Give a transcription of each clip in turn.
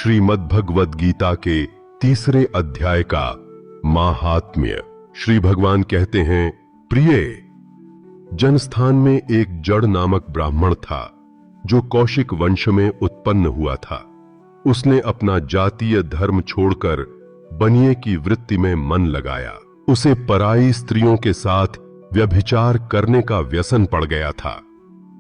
श्रीमद् भगवद गीता के तीसरे अध्याय का माहात्म्य। श्री भगवान कहते हैं, प्रिय, जनस्थान में एक जड़ नामक ब्राह्मण था जो कौशिक वंश में उत्पन्न हुआ था। उसने अपना जातीय धर्म छोड़कर बनिए की वृत्ति में मन लगाया। उसे पराई स्त्रियों के साथ व्यभिचार करने का व्यसन पड़ गया था।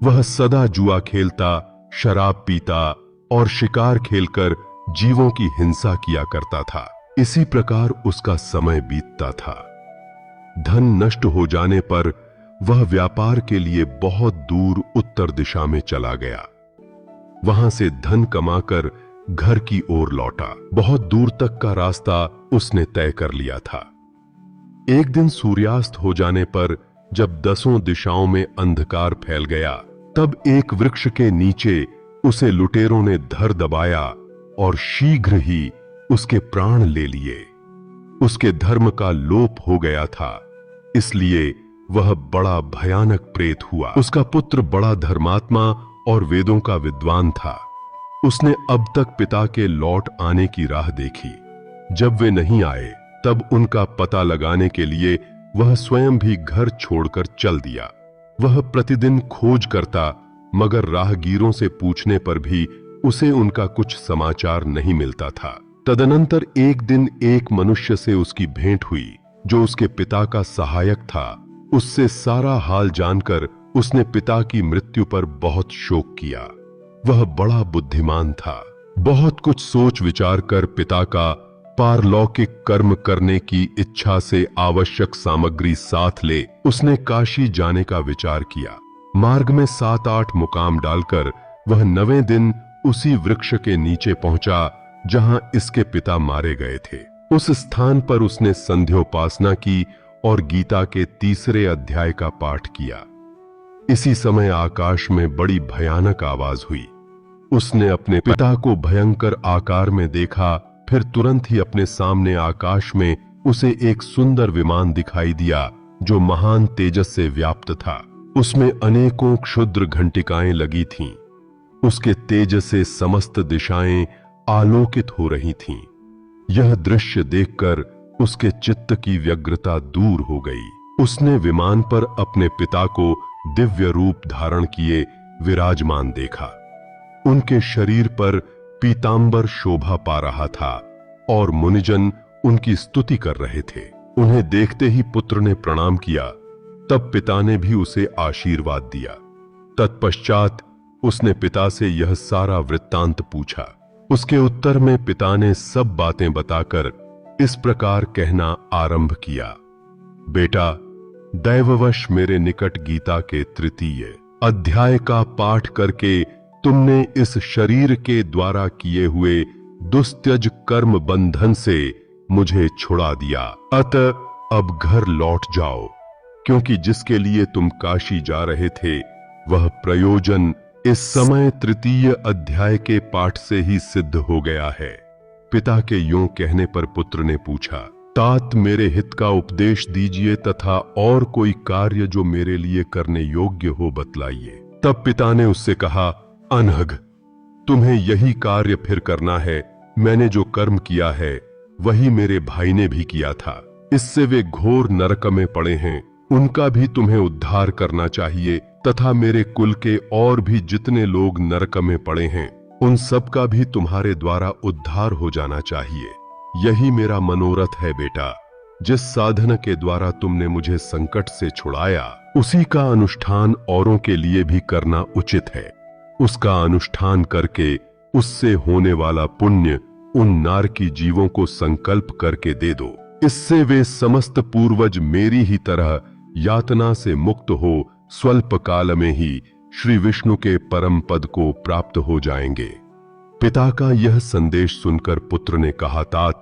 वह सदा जुआ खेलता, शराब पीता और शिकार खेलकर जीवों की हिंसा किया करता था। इसी प्रकार उसका समय बीतता था। धन नष्ट हो जाने पर वह व्यापार के लिए बहुत दूर उत्तर दिशा में चला गया। वहां से धन कमाकर घर की ओर लौटा। बहुत दूर तक का रास्ता उसने तय कर लिया था। एक दिन सूर्यास्त हो जाने पर जब 10 दिशाओं में अंधकार फैल गया, तब एक वृक्ष के नीचे उसे लुटेरों ने धर दबाया और शीघ्र ही उसके प्राण ले लिए। उसके धर्म का लोप हो गया था, इसलिए वह बड़ा भयानक प्रेत हुआ। उसका पुत्र बड़ा धर्मात्मा और वेदों का विद्वान था। उसने अब तक पिता के लौट आने की राह देखी। जब वे नहीं आए, तब उनका पता लगाने के लिए वह स्वयं भी घर छोड़कर चल दिया। वह प्रतिदिन खोज करता, मगर राहगीरों से पूछने पर भी उसे उनका कुछ समाचार नहीं मिलता था। तदनंतर एक दिन एक मनुष्य से उसकी भेंट हुई जो उसके पिता का सहायक था। उससे सारा हाल जानकर उसने पिता की मृत्यु पर बहुत शोक किया। वह बड़ा बुद्धिमान था। बहुत कुछ सोच विचार कर पिता का पारलौकिक कर्म करने की इच्छा से आवश्यक सामग्री साथ ले उसने काशी जाने का विचार किया। मार्ग में 7-8 मुकाम डालकर वह 9वें दिन उसी वृक्ष के नीचे पहुंचा जहां इसके पिता मारे गए थे। उस स्थान पर उसने संध्योपासना की और गीता के तीसरे अध्याय का पाठ किया। इसी समय आकाश में बड़ी भयानक आवाज हुई। उसने अपने पिता को भयंकर आकार में देखा। फिर तुरंत ही अपने सामने आकाश में उसे एक सुंदर विमान दिखाई दिया जो महान तेजस से व्याप्त था। उसमें अनेकों क्षुद्र घंटिकाएं लगी थीं। उसके तेज से समस्त दिशाएं आलोकित हो रही थीं। यह दृश्य देखकर उसके चित्त की व्यग्रता दूर हो गई। उसने विमान पर अपने पिता को दिव्य रूप धारण किए विराजमान देखा। उनके शरीर पर पीतांबर शोभा पा रहा था और मुनिजन उनकी स्तुति कर रहे थे। उन्हें देखते ही पुत्र ने प्रणाम किया। तब पिता ने भी उसे आशीर्वाद दिया। तत्पश्चात उसने पिता से यह सारा वृत्तांत पूछा। उसके उत्तर में पिता ने सब बातें बताकर इस प्रकार कहना आरंभ किया, बेटा, दैववश मेरे निकट गीता के तृतीय अध्याय का पाठ करके तुमने इस शरीर के द्वारा किए हुए दुस्त्यज कर्म बंधन से मुझे छुड़ा दिया। अतः अब घर लौट जाओ, क्योंकि जिसके लिए तुम काशी जा रहे थे वह प्रयोजन इस समय तृतीय अध्याय के पाठ से ही सिद्ध हो गया है। पिता के यूं कहने पर पुत्र ने पूछा, तात, मेरे हित का उपदेश दीजिए तथा और कोई कार्य जो मेरे लिए करने योग्य हो बतलाइए। तब पिता ने उससे कहा, अनघ, तुम्हें यही कार्य फिर करना है। मैंने जो कर्म किया है वही मेरे भाई ने भी किया था। इससे वे घोर नरक में पड़े हैं। उनका भी तुम्हें उद्धार करना चाहिए तथा मेरे कुल के और भी जितने लोग नरक में पड़े हैं उन सब का भी तुम्हारे द्वारा उद्धार हो जाना चाहिए। यही मेरा मनोरथ है बेटा। जिस साधन के द्वारा तुमने मुझे संकट से छुड़ाया उसी का अनुष्ठान औरों के लिए भी करना उचित है। उसका अनुष्ठान करके उससे होने वाला पुण्य उन नारकी जीवों को संकल्प करके दे दो। इससे वे समस्त पूर्वज मेरी ही तरह यातना से मुक्त हो स्वल्प काल में ही श्री विष्णु के परम पद को प्राप्त हो जाएंगे। पिता का यह संदेश सुनकर पुत्र ने कहा, तात,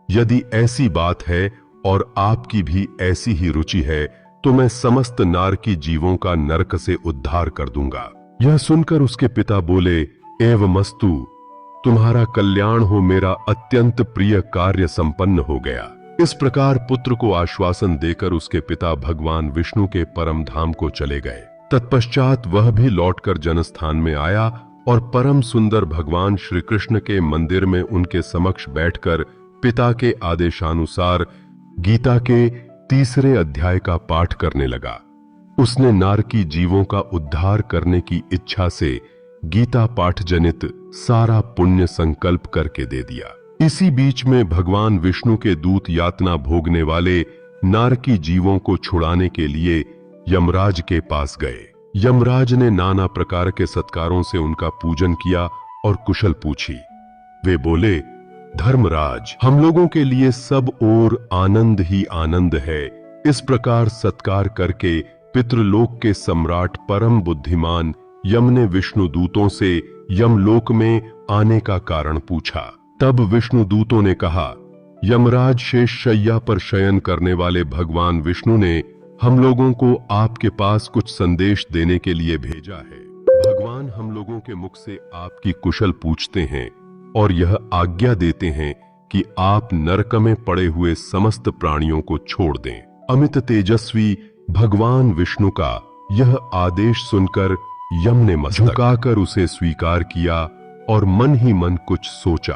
यदि ऐसी बात है और आपकी भी ऐसी ही रुचि है तो मैं समस्त नारकी जीवों का नरक से उद्धार कर दूंगा। यह सुनकर उसके पिता बोले, एवमस्तु, तुम्हारा कल्याण हो। मेरा अत्यंत प्रिय कार्य संपन्न हो गया। इस प्रकार पुत्र को आश्वासन देकर उसके पिता भगवान विष्णु के परम धाम को चले गए। तत्पश्चात वह भी लौटकर जनस्थान में आया और परम सुंदर भगवान श्री कृष्ण के मंदिर में उनके समक्ष बैठकर पिता के आदेशानुसार गीता के 3 अध्याय का पाठ करने लगा। उसने नारकी जीवों का उद्धार करने की इच्छा से गीता पाठ जनित सारा पुण्य संकल्प करके दे दिया। इसी बीच में भगवान विष्णु के दूत यातना भोगने वाले नारकी जीवों को छुड़ाने के लिए यमराज के पास गए। यमराज ने नाना प्रकार के सत्कारों से उनका पूजन किया और कुशल पूछी। वे बोले, धर्मराज, हम लोगों के लिए सब ओर आनंद ही आनंद है। इस प्रकार सत्कार करके पितृलोक के सम्राट परम बुद्धिमान यम ने विष्णु दूतों से यमलोक में आने का कारण पूछा। तब विष्णु दूतों ने कहा, यमराज शेष शैया पर शयन करने वाले भगवान विष्णु ने हम लोगों को आपके पास कुछ संदेश देने के लिए भेजा है। भगवान हम लोगों के मुख से आपकी कुशल पूछते हैं और यह आज्ञा देते हैं कि आप नरक में पड़े हुए समस्त प्राणियों को छोड़ दें। अमित तेजस्वी भगवान विष्णु का यह आदेश सुनकर यम ने मस्तक झुकाकर उसे स्वीकार किया और मन ही मन कुछ सोचा।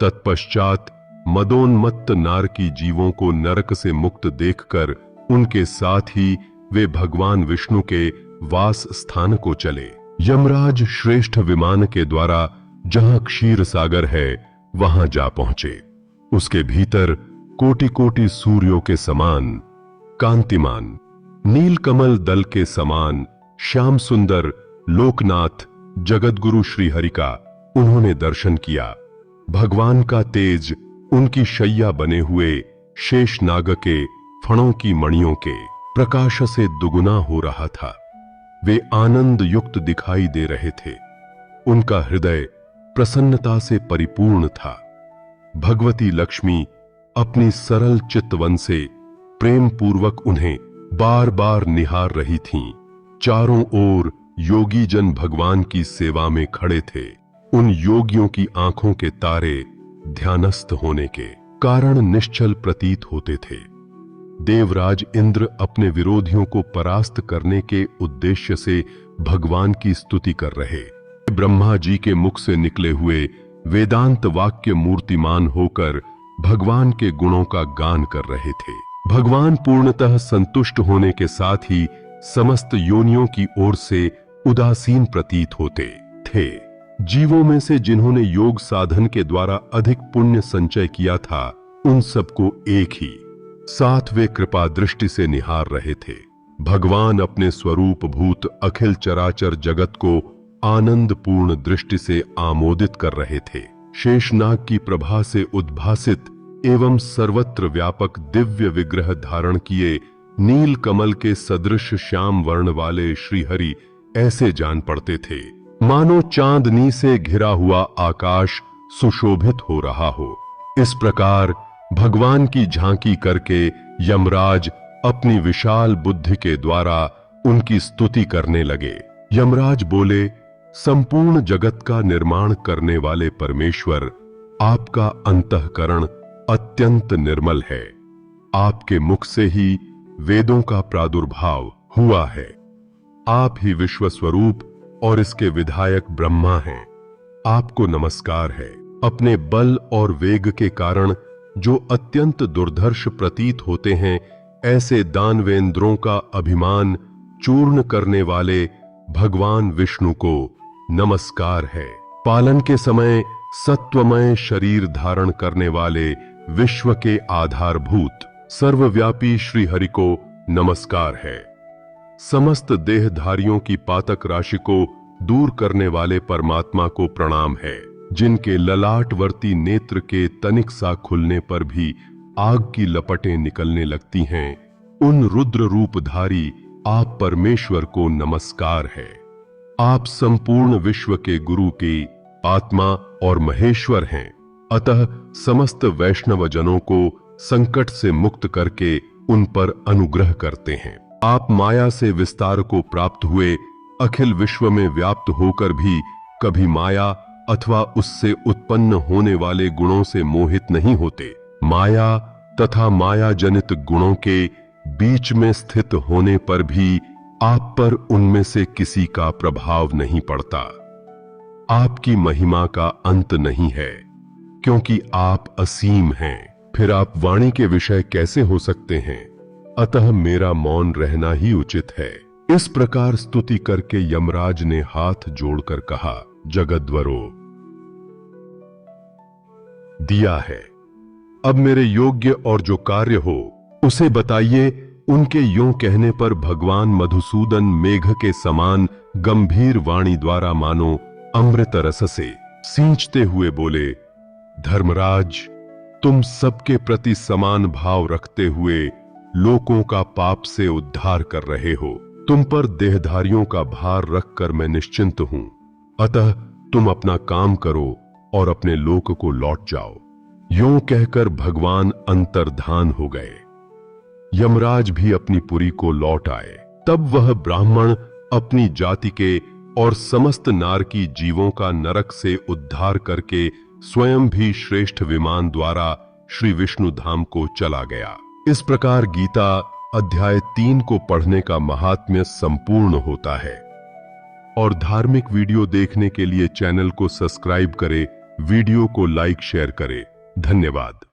तत्पश्चात मदोन्मत्त नारकी जीवों को नरक से मुक्त देखकर उनके साथ ही वे भगवान विष्णु के वास स्थान को चले। यमराज श्रेष्ठ विमान के द्वारा जहां क्षीर सागर है वहां जा पहुंचे। उसके भीतर कोटि कोटि सूर्यों के समान कांतिमान, नीलकमल दल के समान श्याम सुंदर लोकनाथ जगतगुरु श्रीहरि का उन्होंने दर्शन किया। भगवान का तेज उनकी शैया बने हुए शेषनाग के फणों की मणियों के प्रकाश से दुगुना हो रहा था। वे आनंद युक्त दिखाई दे रहे थे। उनका हृदय प्रसन्नता से परिपूर्ण था। भगवती लक्ष्मी अपनी सरल चित्तवन से प्रेम पूर्वक उन्हें बार बार निहार रही थीं। चारों ओर योगी जन भगवान की सेवा में खड़े थे। उन योगियों की आंखों के तारे ध्यानस्थ होने के कारण निश्चल प्रतीत होते थे। देवराज इंद्र अपने विरोधियों को परास्त करने के उद्देश्य से भगवान की स्तुति कर रहे। ब्रह्मा जी के मुख से निकले हुए वेदांत वाक्य मूर्तिमान होकर भगवान के गुणों का गान कर रहे थे। भगवान पूर्णतः संतुष्ट होने के साथ ही समस्त योनियों की ओर से उदासीन प्रतीत होते थे। जीवों में से जिन्होंने योग साधन के द्वारा अधिक पुण्य संचय किया था, उन सबको एक ही साथ वे कृपा दृष्टि से निहार रहे थे। भगवान अपने स्वरूप भूत अखिल चराचर जगत को आनंद पूर्ण दृष्टि से आमोदित कर रहे थे। शेषनाग की प्रभा से उद्भासित एवं सर्वत्र व्यापक दिव्य विग्रह धारण किए नील कमल के सदृश श्याम वर्ण वाले श्रीहरि ऐसे जान पड़ते थे मानो चांदनी से घिरा हुआ आकाश सुशोभित हो रहा हो। इस प्रकार भगवान की झांकी करके यमराज अपनी विशाल बुद्धि के द्वारा उनकी स्तुति करने लगे। यमराज बोले, संपूर्ण जगत का निर्माण करने वाले परमेश्वर, आपका अंतःकरण अत्यंत निर्मल है। आपके मुख से ही वेदों का प्रादुर्भाव हुआ है। आप ही विश्व स्वरूप और इसके विधायक ब्रह्मा हैं। आपको नमस्कार है। अपने बल और वेग के कारण जो अत्यंत दुर्धर्ष प्रतीत होते हैं, ऐसे दानवेंद्रों का अभिमान चूर्ण करने वाले भगवान विष्णु को नमस्कार है। पालन के समय सत्वमय शरीर धारण करने वाले विश्व के आधारभूत सर्वव्यापी श्री हरि को नमस्कार है। समस्त देहधारियों की पातक राशि को दूर करने वाले परमात्मा को प्रणाम है। जिनके ललाटवर्ती नेत्र के तनिक सा खुलने पर भी आग की लपटें निकलने लगती हैं, उन रुद्र रूपधारी आप परमेश्वर को नमस्कार है। आप संपूर्ण विश्व के गुरु की आत्मा और महेश्वर हैं। अतः समस्त वैष्णव जनों को संकट से मुक्त करके उन पर अनुग्रह करते हैं। आप माया से विस्तार को प्राप्त हुए अखिल विश्व में व्याप्त होकर भी कभी माया अथवा उससे उत्पन्न होने वाले गुणों से मोहित नहीं होते। माया तथा माया जनित गुणों के बीच में स्थित होने पर भी आप पर उनमें से किसी का प्रभाव नहीं पड़ता। आपकी महिमा का अंत नहीं है, क्योंकि आप असीम हैं। फिर आप वाणी के विषय कैसे हो सकते हैं? अतः मेरा मौन रहना ही उचित है। इस प्रकार स्तुति करके यमराज ने हाथ जोड़कर कहा, जगद्वरो, दिया है। अब मेरे योग्य और जो कार्य हो उसे बताइए। उनके यूं कहने पर भगवान मधुसूदन मेघ के समान गंभीर वाणी द्वारा मानो अमृत रस से सींचते हुए बोले, धर्मराज, तुम सबके प्रति समान भाव रखते हुए लोकों का पाप से उद्धार कर रहे हो। तुम पर देहधारियों का भार रखकर मैं निश्चिंत हूं। अतः तुम अपना काम करो और अपने लोक को लौट जाओ। यूं कहकर भगवान अंतर्धान हो गए। यमराज भी अपनी पुरी को लौट आए। तब वह ब्राह्मण अपनी जाति के और समस्त नारकी जीवों का नरक से उद्धार करके स्वयं भी श्रेष्ठ विमान द्वारा श्री विष्णु धाम को चला गया। इस प्रकार गीता अध्याय 3 को पढ़ने का महात्म्य संपूर्ण होता है। और धार्मिक वीडियो देखने के लिए चैनल को सब्सक्राइब करें, वीडियो को लाइक शेयर करें। धन्यवाद।